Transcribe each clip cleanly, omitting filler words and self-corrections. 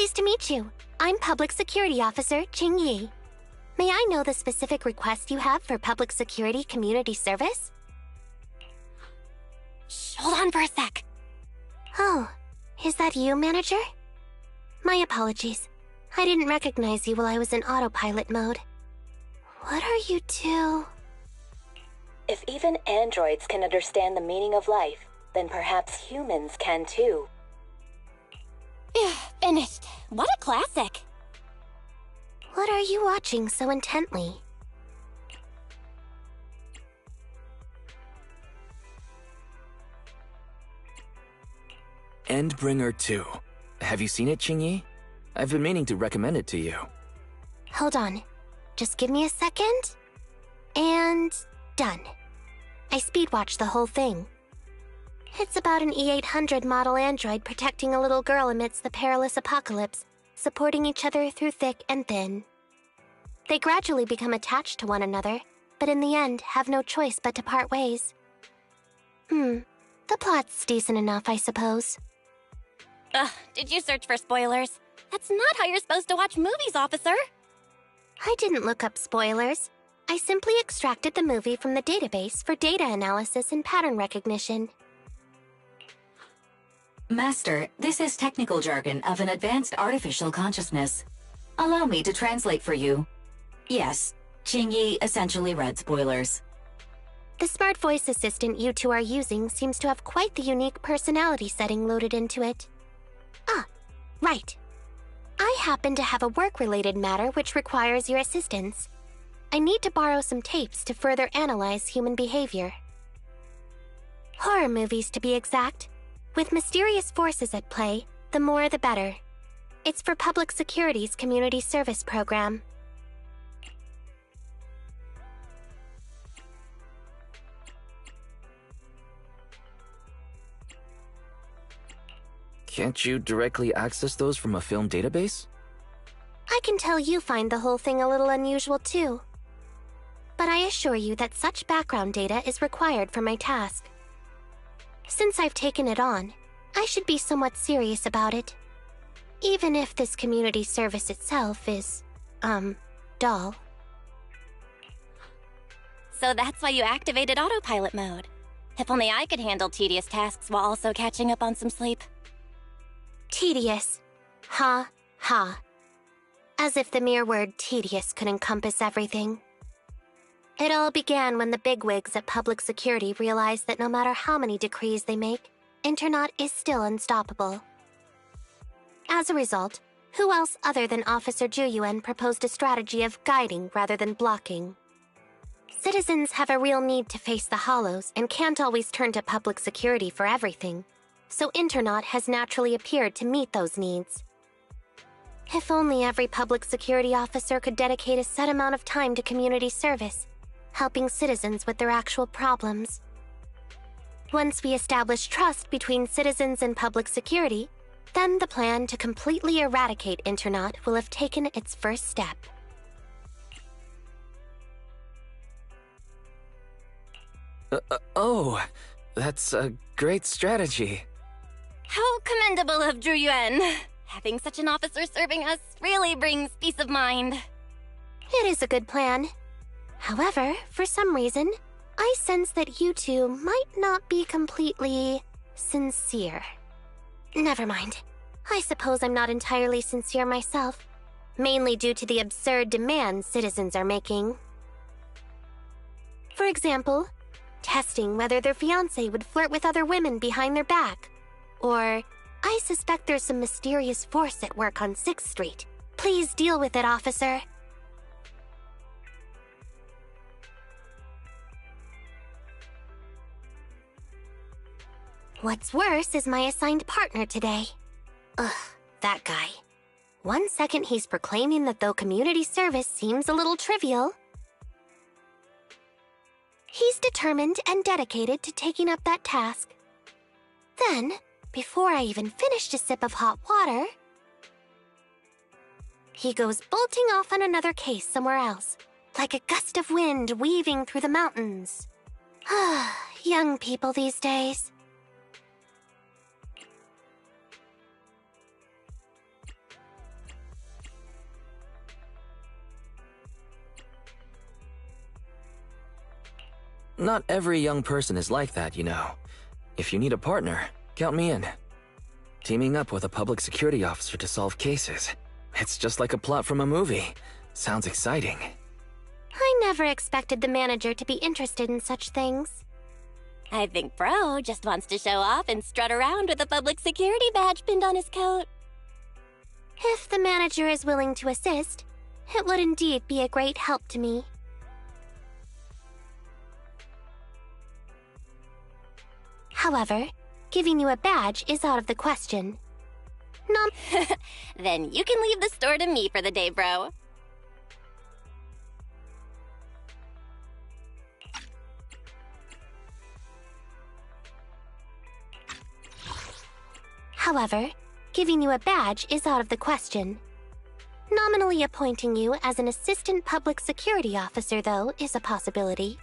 Pleased to meet you. I'm Public Security Officer Ching Yi. May I know the specific request you have for Public Security Community Service? Shh, hold on for a sec. Oh, is that you, Manager? My apologies. I didn't recognize you while I was in autopilot mode. What are you two? If even androids can understand the meaning of life, then perhaps humans can too. Finished. What a classic. What are you watching so intently? Endbringer 2. Have you seen it, Qingyi? I've been meaning to recommend it to you. Hold on. Just give me a second. And done. I speed-watched the whole thing. It's about an E-800 model android protecting a little girl amidst the perilous apocalypse, supporting each other through thick and thin. They gradually become attached to one another, but in the end have no choice but to part ways. The plot's decent enough, I suppose. Did you search for spoilers? That's not how you're supposed to watch movies, officer. I didn't look up spoilers. I simply extracted the movie from the database for data analysis and pattern recognition. Master, this is technical jargon of an advanced artificial consciousness. Allow me to translate for you. Yes, Qingyi essentially read spoilers. The smart voice assistant you two are using seems to have quite the unique personality setting loaded into it. Ah, right. I happen to have a work-related matter which requires your assistance. I need to borrow some tapes to further analyze human behavior. Horror movies, to be exact. With mysterious forces at play, the more the better. It's for Public Security's Community Service Program. Can't you directly access those from a film database? I can tell you find the whole thing a little unusual too. But I assure you that such background data is required for my task. Since I've taken it on, I should be somewhat serious about it. Even if this community service itself is, dull. So that's why you activated autopilot mode. If only I could handle tedious tasks while also catching up on some sleep. Tedious. Ha, ha. As if the mere word tedious could encompass everything. It all began when the bigwigs at Public Security realized that no matter how many decrees they make, Internaut is still unstoppable. As a result, who else other than Officer Juyuan proposed a strategy of guiding rather than blocking? Citizens have a real need to face the hollows and can't always turn to Public Security for everything, so Internaut has naturally appeared to meet those needs. If only every Public Security officer could dedicate a set amount of time to community service, helping citizens with their actual problems. Once we establish trust between citizens and Public Security, then the plan to completely eradicate Internaut will have taken its first step. That's a great strategy. How commendable of Zhu Yuan. Having such an officer serving us really brings peace of mind. It is a good plan. However, for some reason, I sense that you two might not be completely sincere. Never mind. I suppose I'm not entirely sincere myself, mainly due to the absurd demands citizens are making. For example, testing whether their fiancé would flirt with other women behind their back. Or, I suspect there's some mysterious force at work on 6th Street. Please deal with it, officer. What's worse is my assigned partner today. Ugh, that guy. One second he's proclaiming that though community service seems a little trivial, he's determined and dedicated to taking up that task. Then, before I even finished a sip of hot water, he goes bolting off on another case somewhere else, like a gust of wind weaving through the mountains. Young people these days. Not every young person is like that, you know. If you need a partner, count me in. Teaming up with a public security officer to solve cases. It's just like a plot from a movie. Sounds exciting. I never expected the manager to be interested in such things. I think Bro just wants to show off and strut around with a public security badge pinned on his coat. If the manager is willing to assist, it would indeed be a great help to me. However, giving you a badge is out of the question. Then you can leave the store to me for the day, Bro. However, giving you a badge is out of the question. Nominally appointing you as an assistant public security officer, though, is a possibility.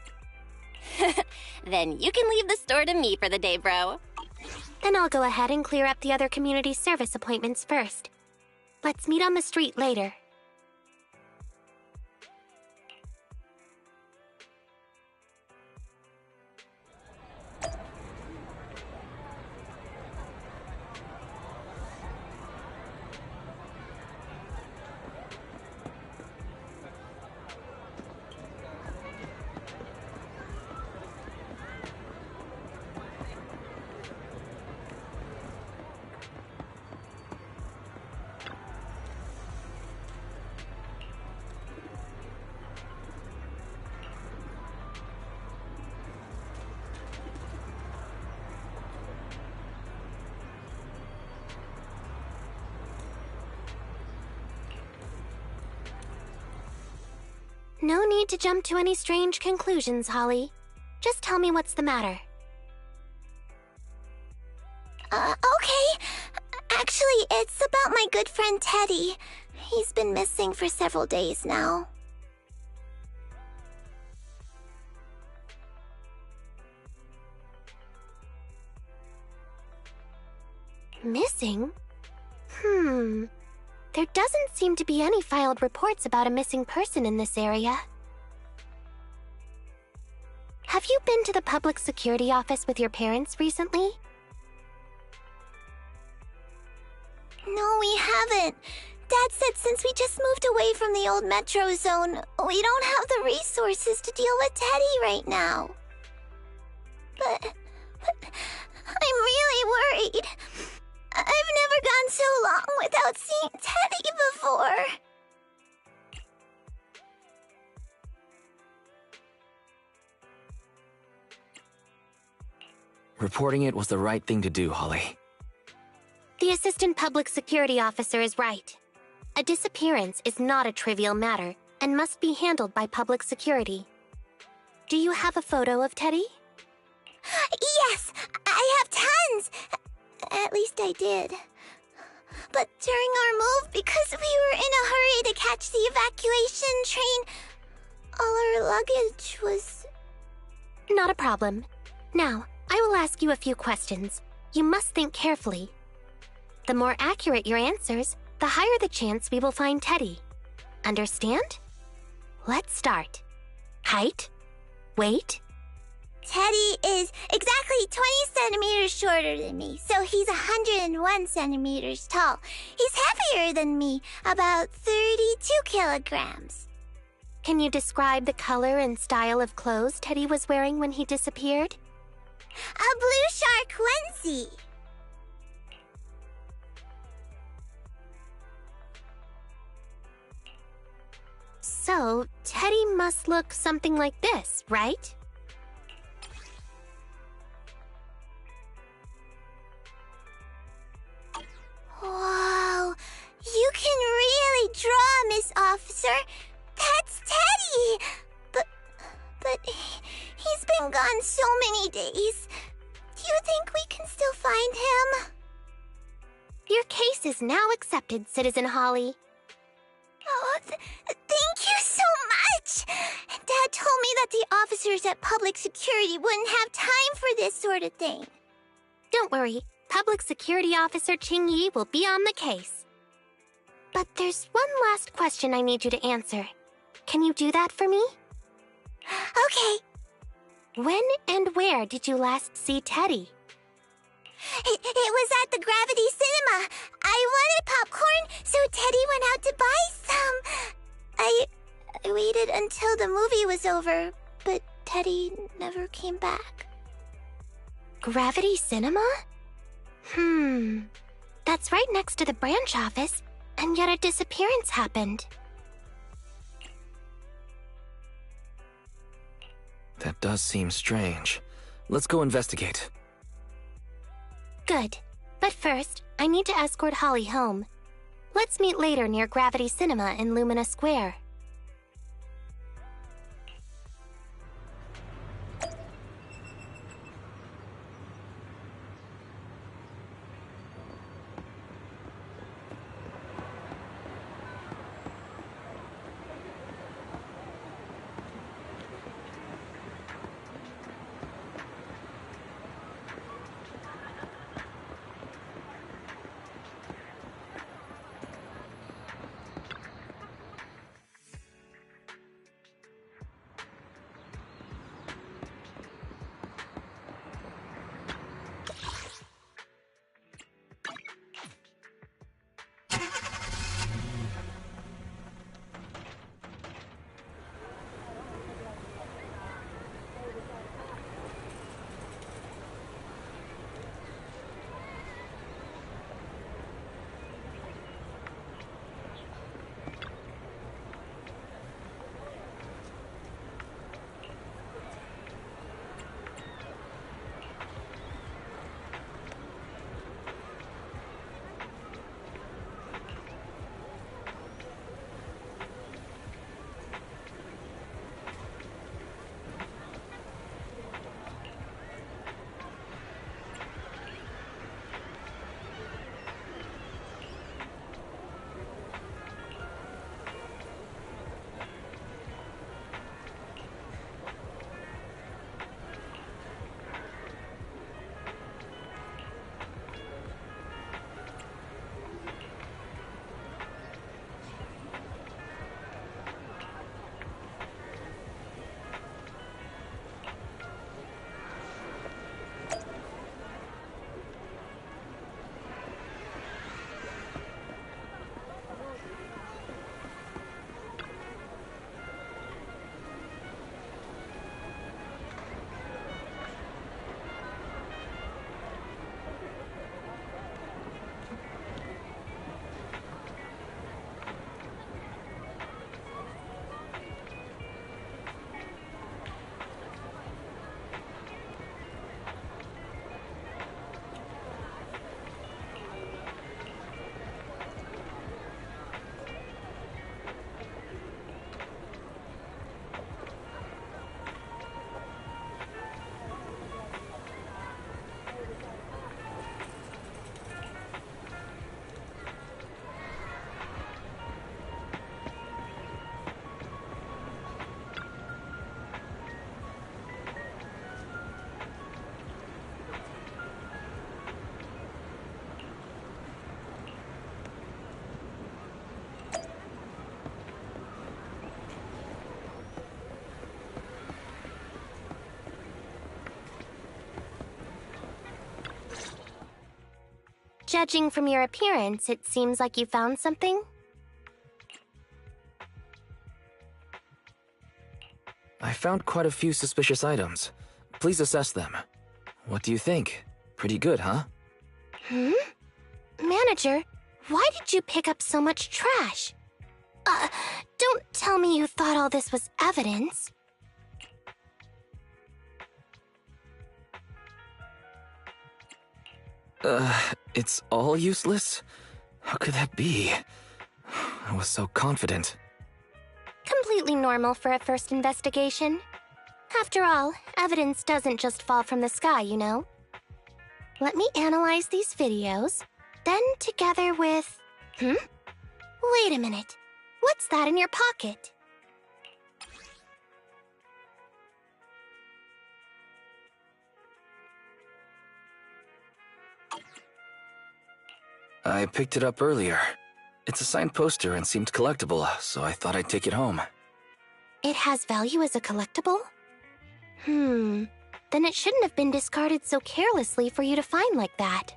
Then you can leave the store to me for the day, Bro. Then I'll go ahead and clear up the other community service appointments first. Let's meet on the street later. No need to jump to any strange conclusions, Holly. Just tell me what's the matter. Okay. Actually, it's about my good friend Teddy. He's been missing for several days now. Missing? There doesn't seem to be any filed reports about a missing person in this area. Have you been to the public security office with your parents recently? No, we haven't. Dad said since we just moved away from the old metro zone, we don't have the resources to deal with Teddy right now. But I'm really worried. I've never gone so long without seeing Teddy before. Reporting it was the right thing to do, Holly. The assistant public security officer is right. A disappearance is not a trivial matter and must be handled by public security. Do you have a photo of Teddy? Yes, I have tons. At least I did. But during our move, because we were in a hurry to catch the evacuation train, all our luggage was... Not a problem. Now, I will ask you a few questions. You must think carefully. The more accurate your answers, the higher the chance we will find Teddy. Understand? Let's start. Height? Weight? Teddy is exactly 20 centimeters shorter than me, so he's 101 centimeters tall. He's heavier than me, about 32 kilograms. Can you describe the color and style of clothes Teddy was wearing when he disappeared? A blue shark onesie. So, Teddy must look something like this, right? Wow, you can really draw, Miss Officer. That's Teddy. But he's been gone so many days. Do you think we can still find him? Your case is now accepted, Citizen Holly. Oh, thank you so much. Dad told me that the officers at public security wouldn't have time for this sort of thing. Don't worry. Public Security Officer Ching-Yi will be on the case. But there's one last question I need you to answer. Can you do that for me? Okay. When and where did you last see Teddy? It was at the Gravity Cinema. I wanted popcorn, so Teddy went out to buy some. I waited until the movie was over, but Teddy never came back. Gravity Cinema? That's right next to the branch office, and yet a disappearance happened. That does seem strange. Let's go investigate. Good. But first, I need to escort Holly home. Let's meet later near Gravity Cinema in Lumina Square. Judging from your appearance, it seems like you found something? I found quite a few suspicious items. Please assess them. What do you think? Pretty good, huh? Manager, why did you pick up so much trash? Don't tell me you thought all this was evidence. It's all useless? How could that be? I was so confident. Completely normal for a first investigation. After all, evidence doesn't just fall from the sky, you know? Let me analyze these videos, then together with... Wait a minute. What's that in your pocket? I picked it up earlier. It's a signed poster and seemed collectible, so I thought I'd take it home. It has value as a collectible? Then it shouldn't have been discarded so carelessly for you to find like that.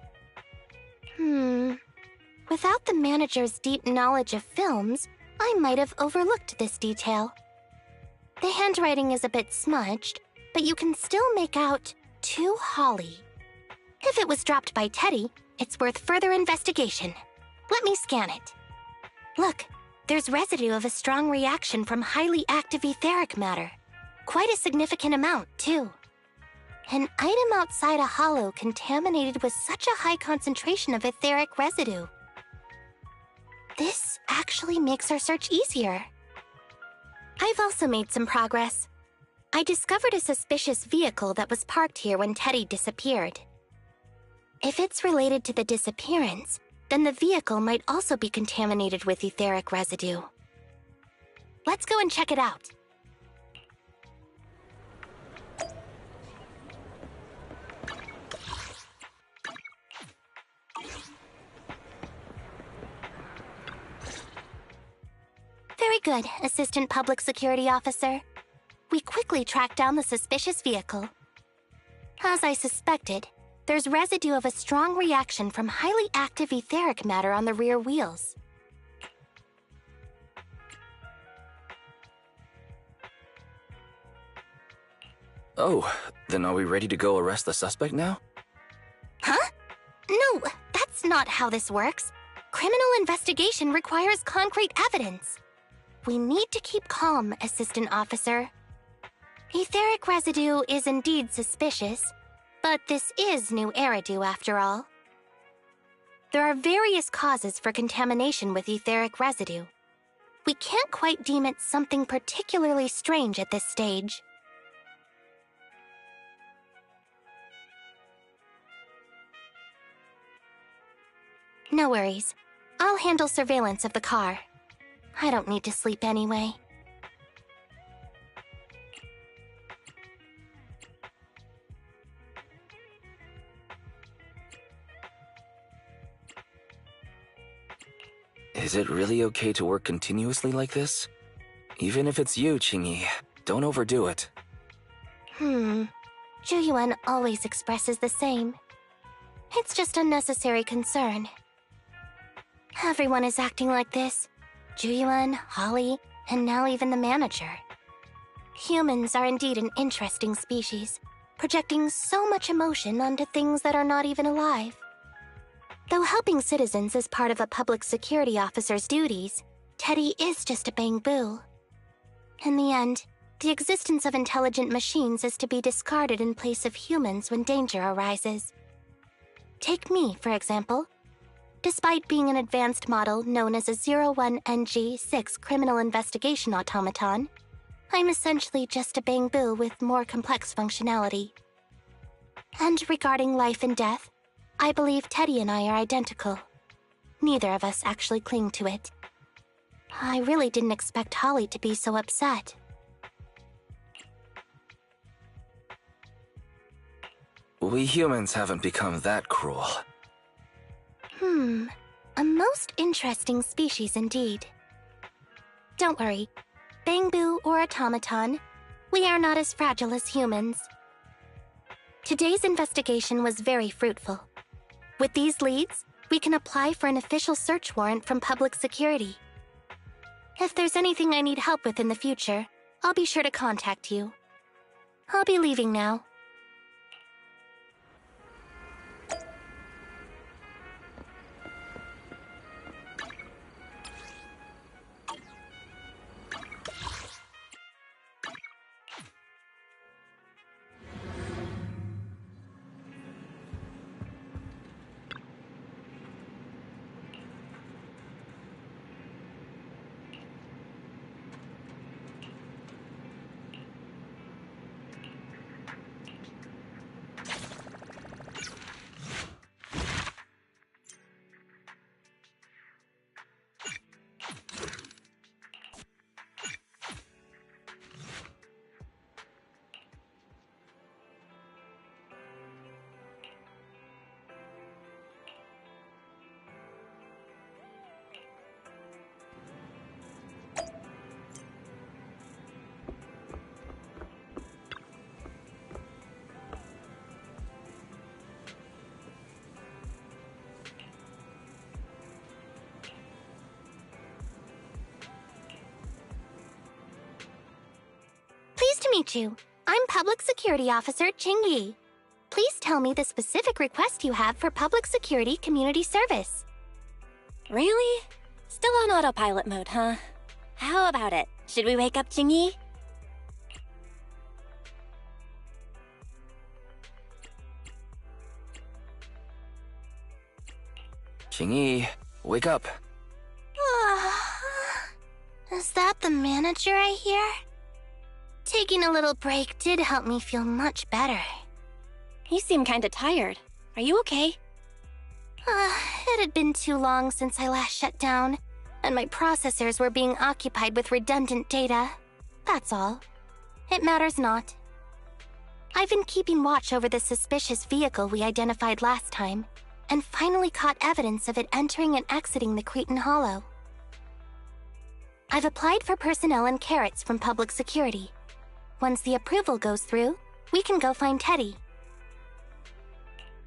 Without the manager's deep knowledge of films, I might have overlooked this detail. The handwriting is a bit smudged, but you can still make out "To Holly." If it was dropped by Teddy, it's worth further investigation. Let me scan it. Look, there's residue of a strong reaction from highly active etheric matter. Quite a significant amount, too. An item outside a hollow contaminated with such a high concentration of etheric residue. This actually makes our search easier. I've also made some progress. I discovered a suspicious vehicle that was parked here when Teddy disappeared. If it's related to the disappearance, then the vehicle might also be contaminated with etheric residue. Let's go and check it out. Very good, Assistant Public Security Officer. We quickly tracked down the suspicious vehicle. As I suspected, there's residue of a strong reaction from highly active etheric matter on the rear wheels. Oh, then are we ready to go arrest the suspect now? Huh? No, that's not how this works. Criminal investigation requires concrete evidence. We need to keep calm, Assistant Officer. Etheric residue is indeed suspicious, but this is new Eridu after all. There are various causes for contamination with etheric residue. We can't quite deem it something particularly strange at this stage. No worries. I'll handle surveillance of the car. I don't need to sleep anyway. Is it really okay to work continuously like this? Even if it's you, Qingyi, don't overdo it. Zhuyuan always expresses the same. It's just unnecessary concern. Everyone is acting like this. Zhuyuan, Holly, and now even the manager. Humans are indeed an interesting species, projecting so much emotion onto things that are not even alive. Though helping citizens is part of a public security officer's duties, Teddy is just a bang-boo. In the end, the existence of intelligent machines is to be discarded in place of humans when danger arises. Take me, for example. Despite being an advanced model known as a 01NG6 criminal investigation automaton, I'm essentially just a bang-boo with more complex functionality. And regarding life and death, I believe Teddy and I are identical. Neither of us actually cling to it. I really didn't expect Holly to be so upset. We humans haven't become that cruel. A most interesting species indeed. Don't worry, bang-boo or automaton, we are not as fragile as humans. Today's investigation was very fruitful. With these leads, we can apply for an official search warrant from public security. If there's anything I need help with in the future, I'll be sure to contact you. I'll be leaving now. meet you. I'm Public Security Officer Qingyi. Please tell me the specific request you have for public security community service. Really? Still on autopilot mode, huh? How about it? Should we wake up Qingyi? Qingyi, wake up. Is that the manager I hear? Taking a little break did help me feel much better. You seem kinda tired. Are you okay? It had been too long since I last shut down, and my processors were being occupied with redundant data. That's all. It matters not. I've been keeping watch over the suspicious vehicle we identified last time, and finally caught evidence of it entering and exiting the Cretan Hollow. I've applied for personnel and carrots from public security. Once the approval goes through, we can go find Teddy.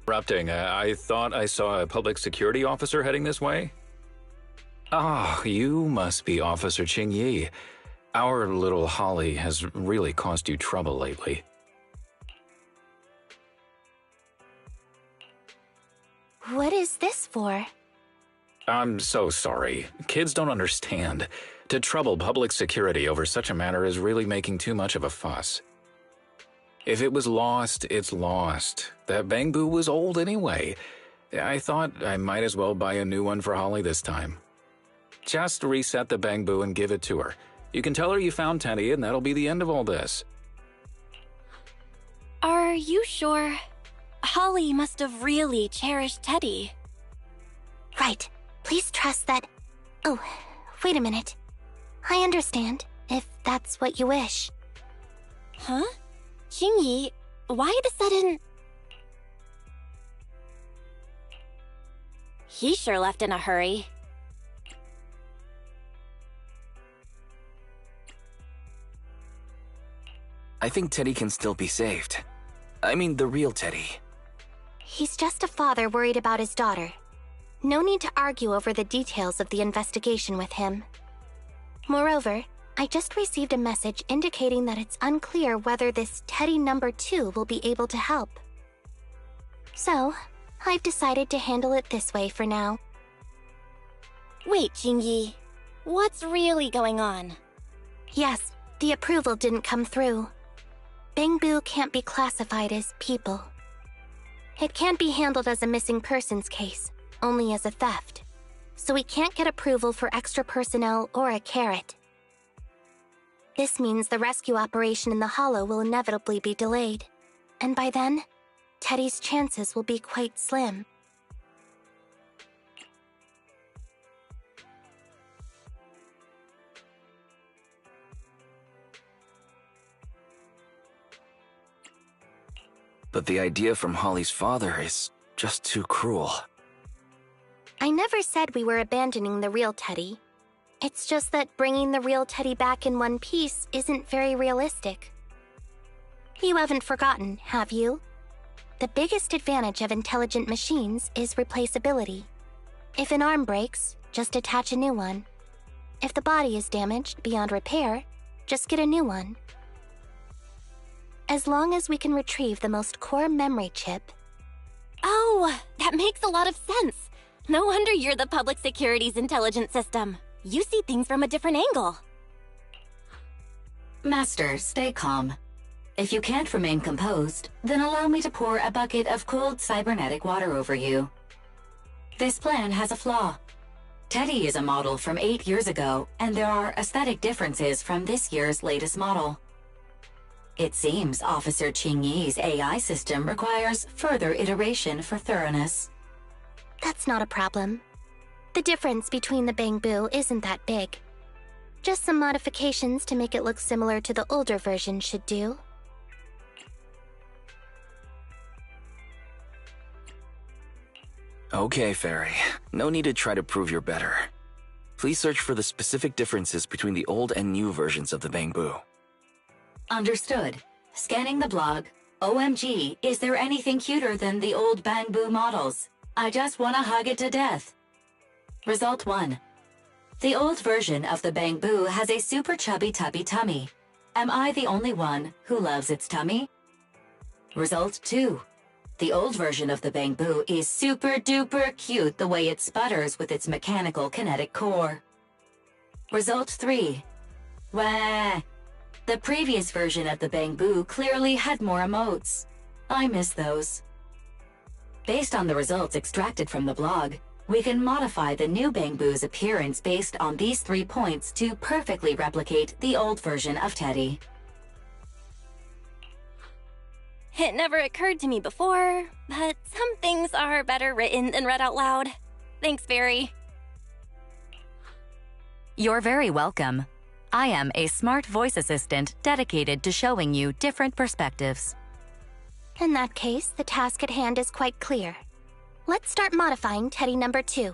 Interrupting, I thought I saw a public security officer heading this way? Ah, you must be Officer Qingyi. Our little Holly has really caused you trouble lately. What is this for? I'm so sorry. Kids don't understand. To trouble public security over such a matter is really making too much of a fuss. If it was lost, it's lost. That Bangbu was old anyway. I thought I might as well buy a new one for Holly this time. Just reset the Bangbu and give it to her. You can tell her you found Teddy and that'll be the end of all this. Are you sure? Holly must have really cherished Teddy. Right. Please trust that... Oh, wait a minute. I understand, if that's what you wish. Huh? Qingyi, why the sudden... He sure left in a hurry. I think Teddy can still be saved. I mean, the real Teddy. He's just a father worried about his daughter. No need to argue over the details of the investigation with him. Moreover, I just received a message indicating that it's unclear whether this Teddy number 2 will be able to help. So, I've decided to handle it this way for now. Wait, Qingyi. What's really going on? Yes, the approval didn't come through. Bangbu can't be classified as people. It can't be handled as a missing persons case, only as a theft. So we can't get approval for extra personnel or a carrot. This means the rescue operation in the Hollow will inevitably be delayed. And by then, Teddy's chances will be quite slim. But the idea from Holly's father is just too cruel. I never said we were abandoning the real Teddy. It's just that bringing the real Teddy back in one piece isn't very realistic. You haven't forgotten, have you? The biggest advantage of intelligent machines is replaceability. If an arm breaks, just attach a new one. If the body is damaged beyond repair, just get a new one. As long as we can retrieve the most core memory chip... Oh, that makes a lot of sense. No wonder you're the public security's intelligence system. You see things from a different angle. Master, stay calm. If you can't remain composed, then allow me to pour a bucket of cooled cybernetic water over you. This plan has a flaw. Teddy is a model from 8 years ago, and there are aesthetic differences from this year's latest model. It seems Officer Qingyi's AI system requires further iteration for thoroughness. That's not a problem. The difference between the Bangbu isn't that big. Just some modifications to make it look similar to the older version should do. Okay, Fairy. No need to try to prove you're better. Please search for the specific differences between the old and new versions of the Bangbu. Understood. Scanning the blog. OMG, is there anything cuter than the old Bangbu models? I just want to hug it to death. Result 1. The old version of the Bangbu has a super chubby tubby tummy. Am I the only one who loves its tummy? Result 2. The old version of the Bangbu is super duper cute the way it sputters with its mechanical kinetic core. Result 3. Wah! The previous version of the Bangbu clearly had more emotes. I miss those. Based on the results extracted from the blog, we can modify the new Bangbu's appearance based on these 3 points to perfectly replicate the old version of Teddy. It never occurred to me before, but some things are better written than read out loud. Thanks, Barry. You're very welcome. I am a smart voice assistant dedicated to showing you different perspectives. In that case, the task at hand is quite clear. Let's start modifying Teddy number 2.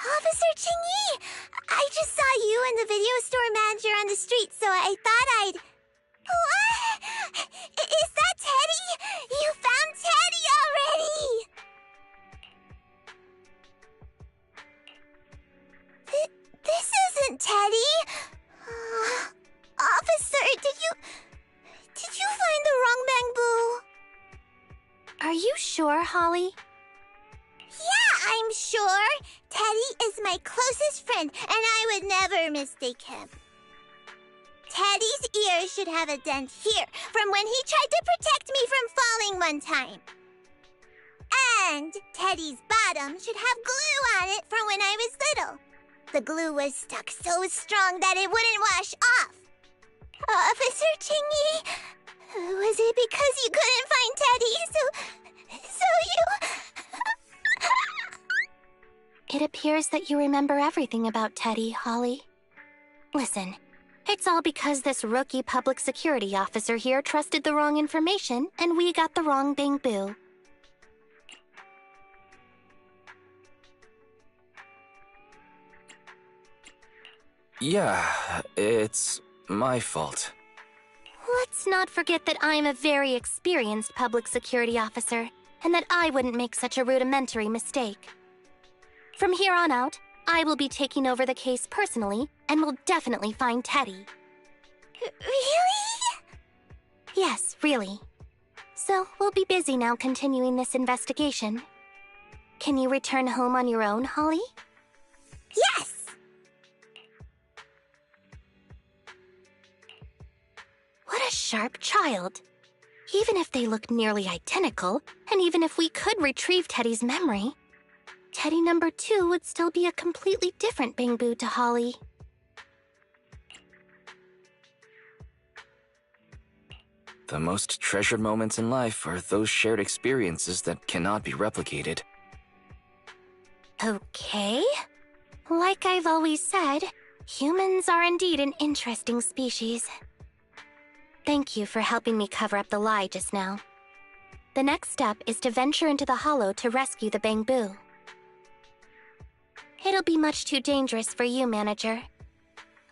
Officer Chingy! I just saw you in the video store street, so I thought I'd... What? Is that Teddy? You found Teddy already! This isn't Teddy. Officer, did you find the wrong bamboo? Are you sure, Holly? Yeah, I'm sure. Teddy is my closest friend, and I would never mistake him. Teddy's ear should have a dent here from when he tried to protect me from falling one time. And Teddy's bottom should have glue on it from when I was little. The glue was stuck so strong that it wouldn't wash off. Officer Chingy, was it because you couldn't find Teddy, so you... It appears that you remember everything about Teddy, Holly. Listen, it's all because this rookie public security officer here trusted the wrong information, and we got the wrong bamboo. Yeah, it's my fault. Let's not forget that I'm a very experienced public security officer, and that I wouldn't make such a rudimentary mistake. From here on out, I will be taking over the case personally, and will definitely find Teddy. Really? Yes, really. So, we'll be busy now continuing this investigation. Can you return home on your own, Holly? Yes! What a sharp child. Even if they look nearly identical, and even if we could retrieve Teddy's memory, Teddy number 2 would still be a completely different bamboo to Holly. The most treasured moments in life are those shared experiences that cannot be replicated. Okay. Like I've always said, humans are indeed an interesting species. Thank you for helping me cover up the lie just now. The next step is to venture into the hollow to rescue the bamboo. It'll be much too dangerous for you, Manager.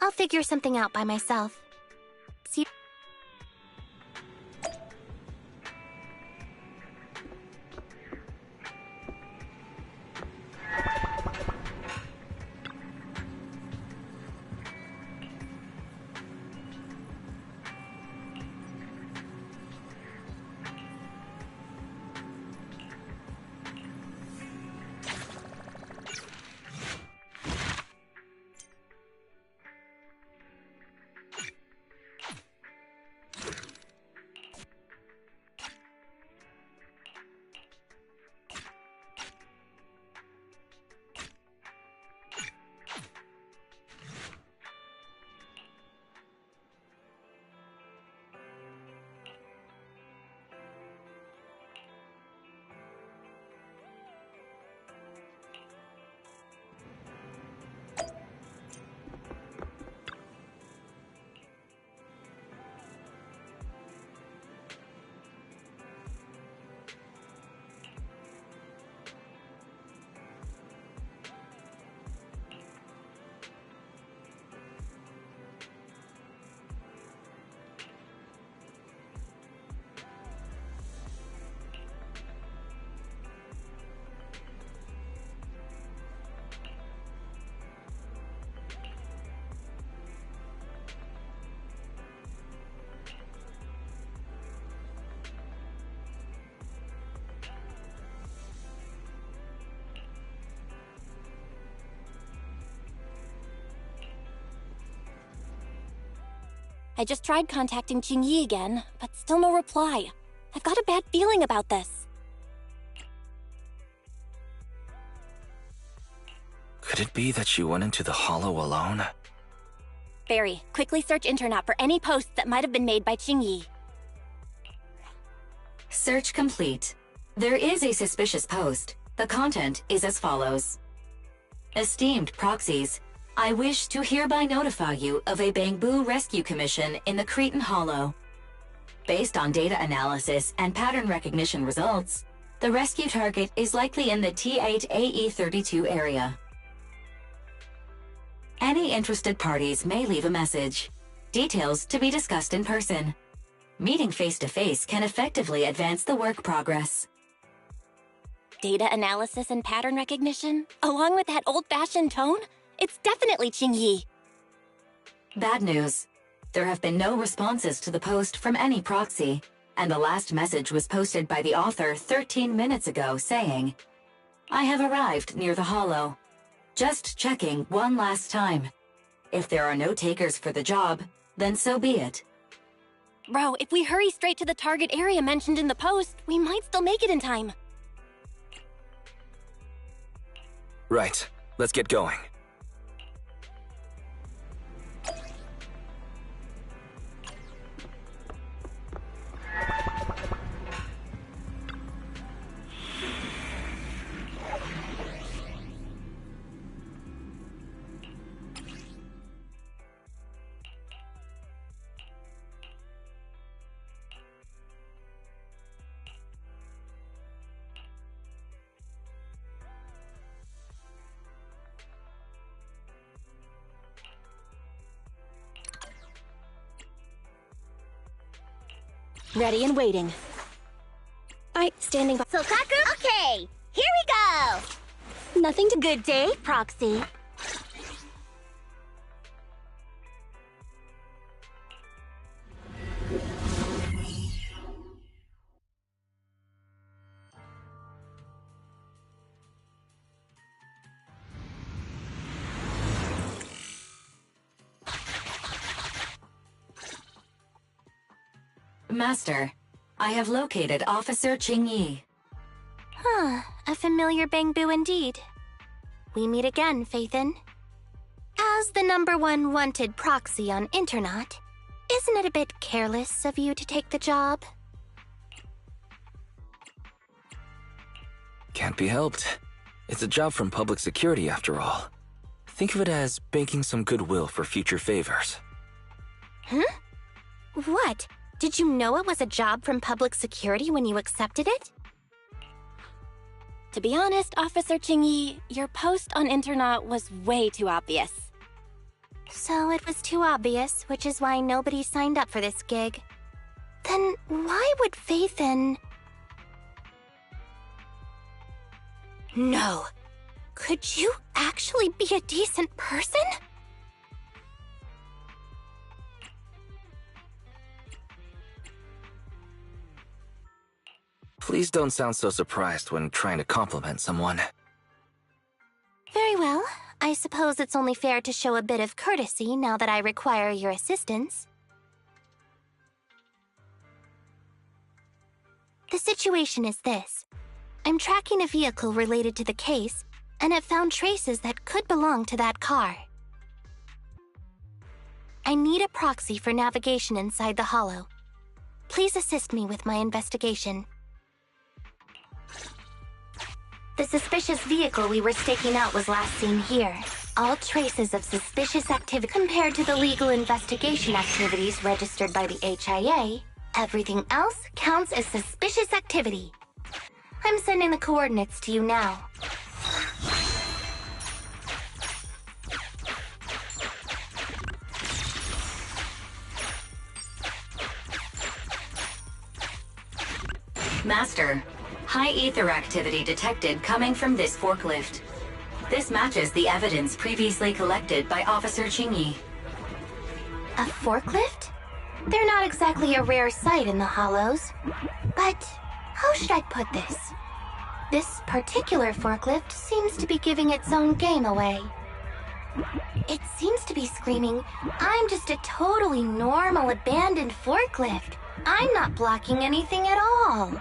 I'll figure something out by myself. See. I just tried contacting Jingyi again, but still no reply. I've got a bad feeling about this. Could it be that she went into the hollow alone? Barry, quickly search internet for any posts that might have been made by Jingyi. Search complete. There is a suspicious post. The content is as follows. Esteemed proxies, I wish to hereby notify you of a bamboo rescue commission in the Cretan Hollow. Based on data analysis and pattern recognition results, the rescue target is likely in the T8AE32 area. Any interested parties may leave a message. Details to be discussed in person. Meeting face-to-face can effectively advance the work progress. Data analysis and pattern recognition, along with that old-fashioned tone? It's definitely Qingyi. Bad news. There have been no responses to the post from any proxy, and the last message was posted by the author 13 minutes ago saying, "I have arrived near the Hollow. Just checking one last time. If there are no takers for the job, then so be it." Bro, if we hurry straight to the target area mentioned in the post, we might still make it in time. Right. Let's get going. Ready and waiting. Standing by. Sokaku? Okay, here we go! Nothing to Good day, Proxy. Master, I have located Officer Qingyi. A familiar Bangbu indeed. We meet again, Faithin. As the #1 wanted proxy on Internet, isn't it a bit careless of you to take the job? Can't be helped. It's a job from public security after all. Think of it as banking some goodwill for future favors. Huh? What? Did you know it was a job from public security when you accepted it? To be honest, Officer Qingyi, your post on Internet was way too obvious. So it was too obvious, which is why nobody signed up for this gig. Then why would Faithin... No. Could you actually be a decent person? Please don't sound so surprised when trying to compliment someone. Very well. I suppose it's only fair to show a bit of courtesy now that I require your assistance. The situation is this. I'm tracking a vehicle related to the case, and it found traces that could belong to that car. I need a proxy for navigation inside the Hollow. Please assist me with my investigation. The suspicious vehicle we were staking out was last seen here. All traces of suspicious activity compared to the legal investigation activities registered by the HIA, everything else counts as suspicious activity. I'm sending the coordinates to you now. Master, high ether activity detected coming from this forklift. This matches the evidence previously collected by Officer Qingyi. A forklift? They're not exactly a rare sight in the Hollows. But how should I put this? This particular forklift seems to be giving its own game away. It seems to be screaming, "I'm just a totally normal abandoned forklift. I'm not blocking anything at all."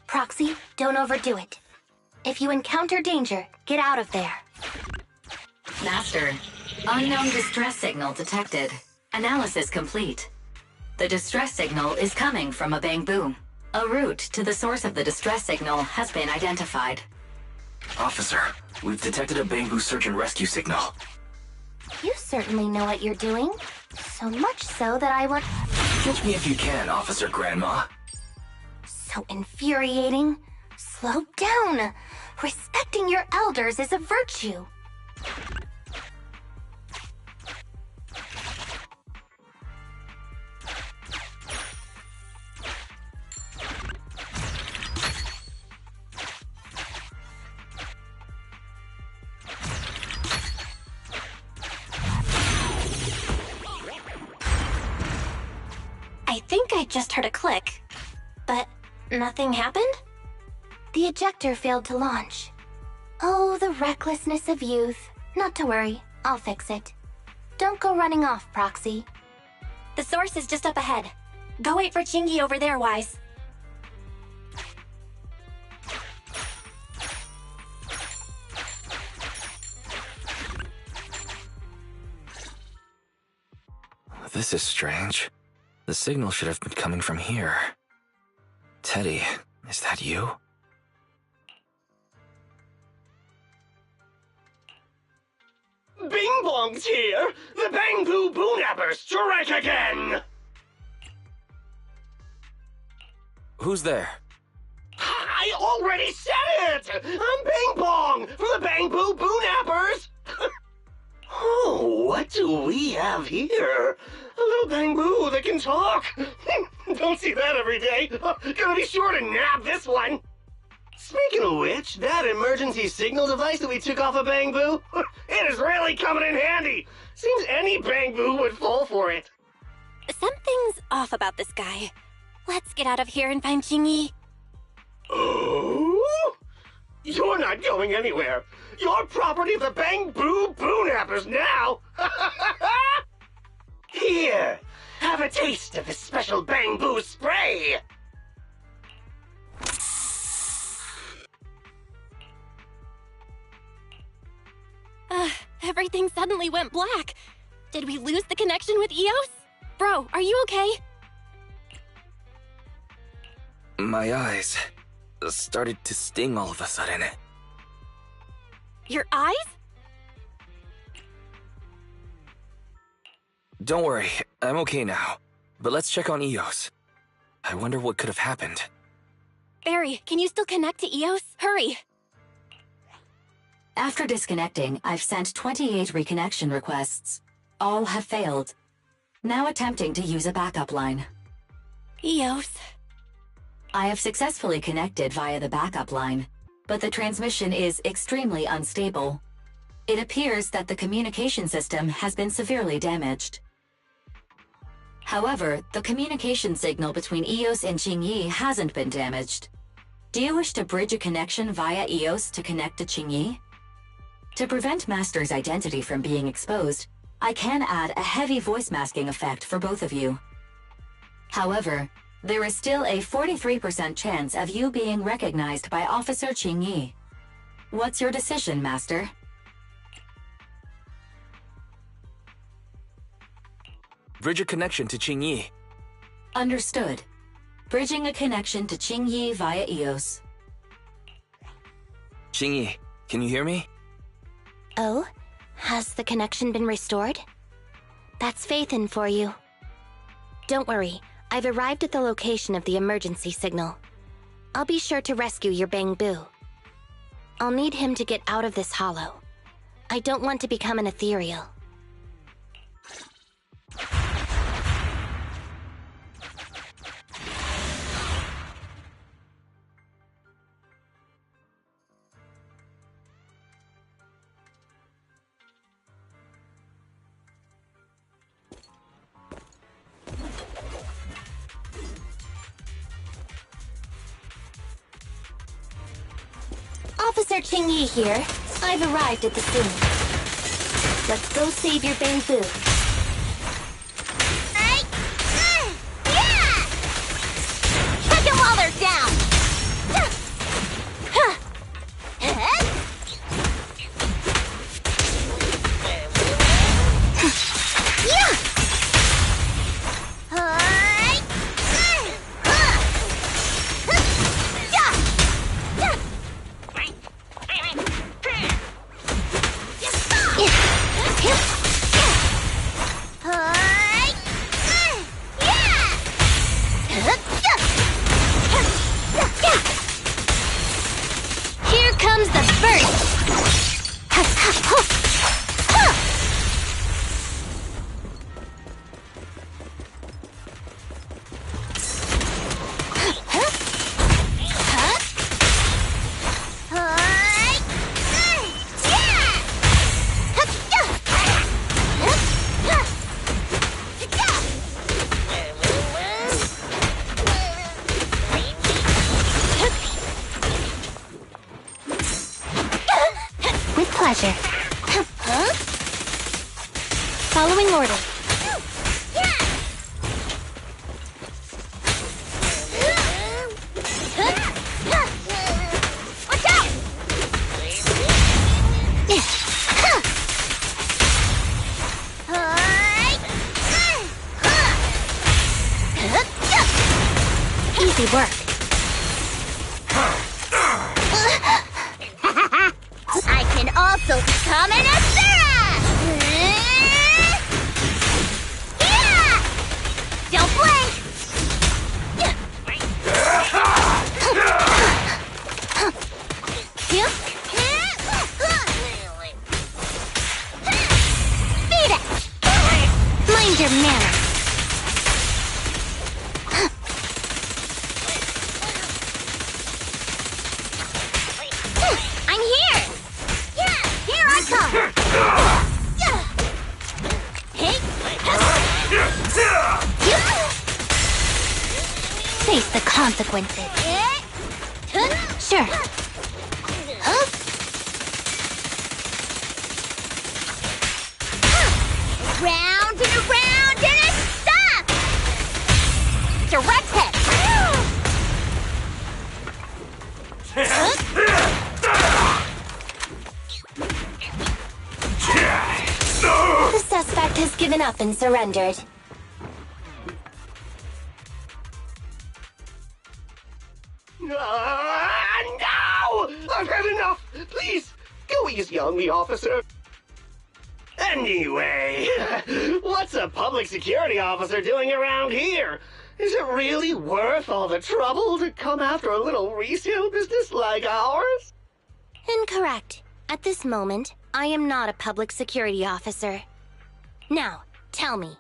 Proxy, don't overdo it. If you encounter danger, get out of there. Master, unknown distress signal detected. Analysis complete. The distress signal is coming from a Bangbu. A route to the source of the distress signal has been identified. Officer, we've detected a Bangbu search and rescue signal. You certainly know what you're doing. So much so that I want... Catch me if you can, Officer Grandma. So infuriating. Slow down. Respecting your elders is a virtue. I think I just heard a click, but nothing happened? The ejector failed to launch. Oh, the recklessness of youth. Not to worry, I'll fix it. Don't go running off, Proxy. The source is just up ahead. Go wait for Chingy over there, Wise. This is strange. The signal should have been coming from here. Teddy, is that you? Bing Bong's here! The Bang Boo Boonappers strike again! Who's there? I already said it! I'm Bing Bong for the Bang Boo Boonappers! Oh, what do we have here? A little Bang Boo that can talk! Don't see that every day. Gonna be sure to nab this one! Speaking of which, that emergency signal device that we took off of Bang Boo, it is really coming in handy. Seems any Bang Boo would fall for it. Something's off about this guy. Let's get out of here and find Chingy. Oh? You're not going anywhere. You're property of the Bang Boo Boonappers now. Here, have a taste of this special Bang Boo spray. Everything suddenly went black. Did we lose the connection with Eos? Bro, are you okay? My eyes started to sting all of a sudden. Your eyes? Don't worry, I'm okay now. But let's check on Eos. I wonder what could have happened. Barry, can you still connect to Eos? Hurry! After disconnecting, I've sent 28 reconnection requests. All have failed. Now attempting to use a backup line. Eos. I have successfully connected via the backup line, but the transmission is extremely unstable. It appears that the communication system has been severely damaged. However, the communication signal between Eos and Qingyi hasn't been damaged. Do you wish to bridge a connection via Eos to connect to Qingyi? To prevent Master's identity from being exposed, I can add a heavy voice masking effect for both of you. However, there is still a 43% chance of you being recognized by Officer Qingyi. What's your decision, Master? Bridge a connection to Qingyi. Understood. Bridging a connection to Qingyi via Eos. Qingyi, can you hear me? Oh? Has the connection been restored? That's Faithin for you. Don't worry, I've arrived at the location of the emergency signal. I'll be sure to rescue your Bang Boo. I'll need him to get out of this hollow. I don't want to become an ethereal. Officer Qingyi here. I've arrived at the scene. Let's go save your Bang Boo. Yeah! Check them while they're down! pleasure. Following order. Watch out! Easy work. I can also become an Asura! Yeah! Don't blink! Beat it! Mind your manners. I'm here! Yeah, here I come! Hey! Face the consequences. Sure. Round and around and a stop! Direct hit! The suspect has given up and surrendered. No! I've had enough! Please, go easy on me, officer. Anyway, what's a public security officer doing around here? Is it really worth all the trouble to come after a little resale business like ours? Incorrect. At this moment, I am not a public security officer. Now, tell me,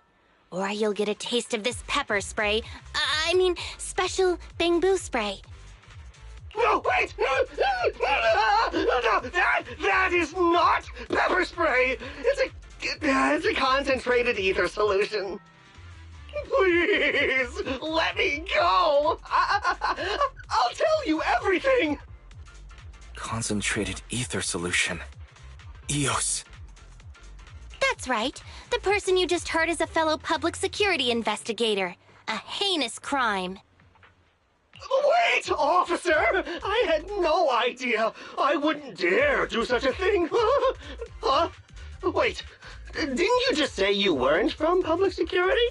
or you'll get a taste of this pepper spray. I mean, special bamboo spray. No, wait! No, that is not pepper spray! It's a concentrated ether solution. Please, let me go! I'll tell you everything! Concentrated ether solution. EOS. That's right. The person you just heard is a fellow public security investigator. A heinous crime. Wait, officer! I had no idea. I wouldn't dare do such a thing. Huh? Wait, didn't you just say you weren't from public security?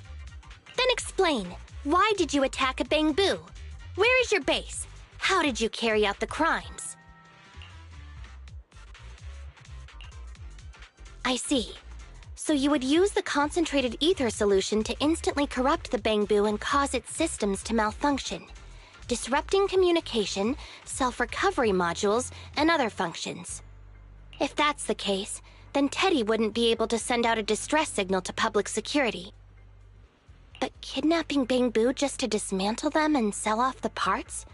Then explain. Why did you attack a bamboo? Where is your base? How did you carry out the crimes? I see. So you would use the concentrated ether solution to instantly corrupt the bamboo and cause its systems to malfunction, disrupting communication, self-recovery modules, and other functions. If that's the case, then Teddy wouldn't be able to send out a distress signal to public security. But kidnapping bamboo just to dismantle them and sell off the parts?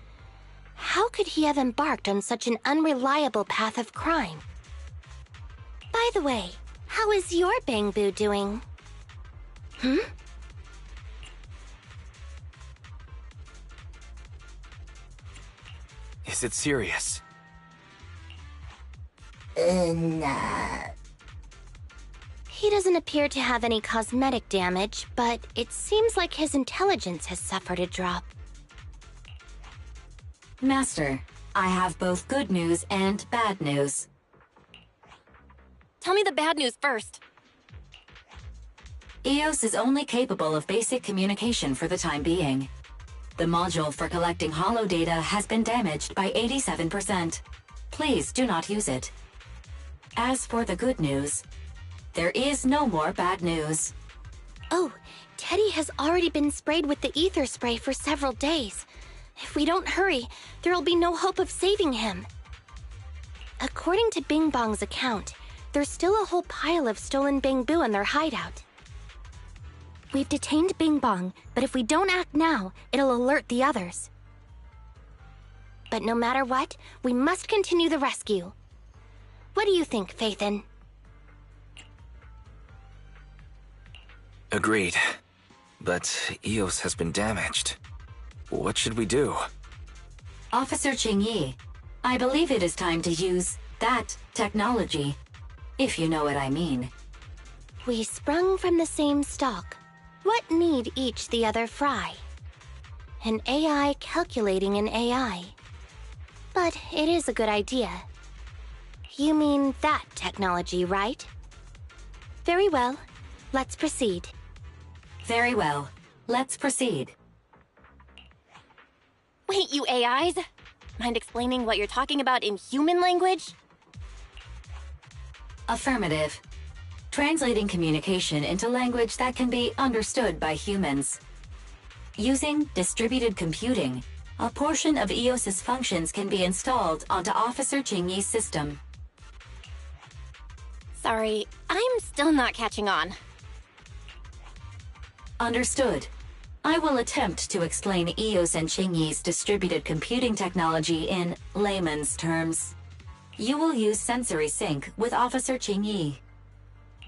How could he have embarked on such an unreliable path of crime? By the way, how is your bamboo doing? Is it serious? He doesn't appear to have any cosmetic damage, but it seems like his intelligence has suffered a drop. Master, I have both good news and bad news. Tell me the bad news first. EOS is only capable of basic communication for the time being. The module for collecting holo data has been damaged by 87%. Please do not use it. As for the good news, there is no more bad news. Oh, Teddy has already been sprayed with the ether spray for several days. If we don't hurry, there'll be no hope of saving him. According to Bing Bong's account, there's still a whole pile of stolen bamboo in their hideout. We've detained Bing Bong, but if we don't act now, it'll alert the others. But no matter what, we must continue the rescue. What do you think, Faithin? Agreed. But EOS has been damaged. What should we do? Officer Qingyi, I believe it is time to use that technology. if you know what I mean. We sprung from the same stock. What need each the other fry? An AI calculating an AI. But it is a good idea. You mean that technology, right? Very well. Let's proceed. Very well. Let's proceed. Wait, you AIs? Mind explaining what you're talking about in human language? Affirmative. Translating communication into language that can be understood by humans. Using distributed computing, a portion of EOS's functions can be installed onto Officer Chingyi's system. Sorry, I'm still not catching on. Understood. I will attempt to explain EOS and Chingyi's distributed computing technology in layman's terms. You will use sensory sync with Officer Chingyi.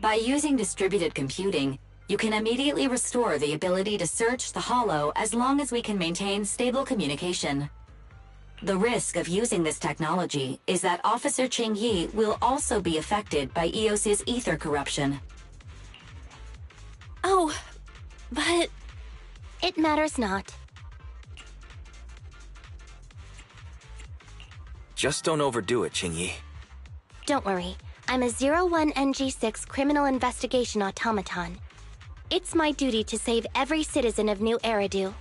By using distributed computing, you can immediately restore the ability to search the Hollow as long as we can maintain stable communication. The risk of using this technology is that Officer Chingyi will also be affected by EOS's ether corruption. Oh, but... It matters not. Just don't overdo it, Chingyi. Don't worry. I'm a 01NG6 criminal investigation automaton. It's my duty to save every citizen of New Eridu.